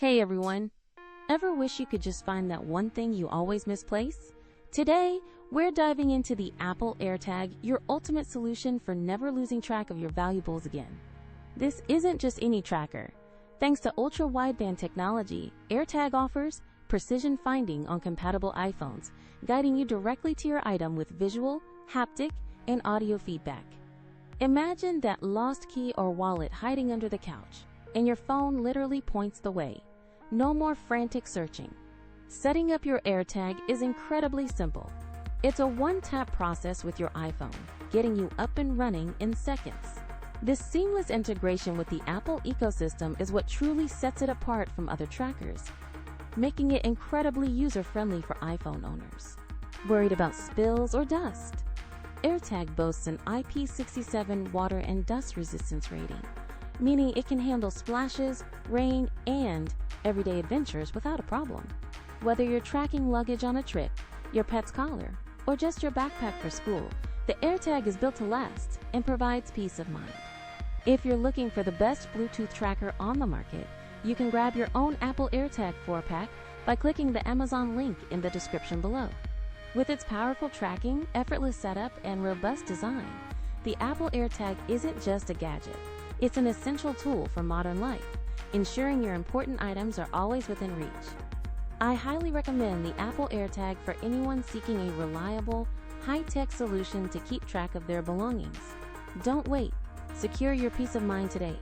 Hey everyone! Ever wish you could just find that one thing you always misplace? Today, we're diving into the Apple AirTag, your ultimate solution for never losing track of your valuables again. This isn't just any tracker. Thanks to Ultra Wideband technology, AirTag offers precision finding on compatible iPhones, guiding you directly to your item with visual, haptic, and audio feedback. Imagine that lost key or wallet hiding under the couch, and your phone literally points the way. No more frantic searching. Setting up your AirTag is incredibly simple. It's a one-tap process with your iPhone, getting you up and running in seconds. This seamless integration with the Apple ecosystem is what truly sets it apart from other trackers, making it incredibly user-friendly for iPhone owners. Worried about spills or dust? AirTag boasts an IP67 water and dust resistance rating, meaning it can handle splashes, rain, and everyday adventures without a problem. Whether you're tracking luggage on a trip, your pet's collar, or just your backpack for school, the AirTag is built to last and provides peace of mind. If you're looking for the best Bluetooth tracker on the market, you can grab your own Apple AirTag 4-pack by clicking the Amazon link in the description below. With its powerful tracking, effortless setup, and robust design, the Apple AirTag isn't just a gadget. It's an essential tool for modern life, ensuring your important items are always within reach. I highly recommend the Apple AirTag for anyone seeking a reliable, high-tech solution to keep track of their belongings. Don't wait. Secure your peace of mind today.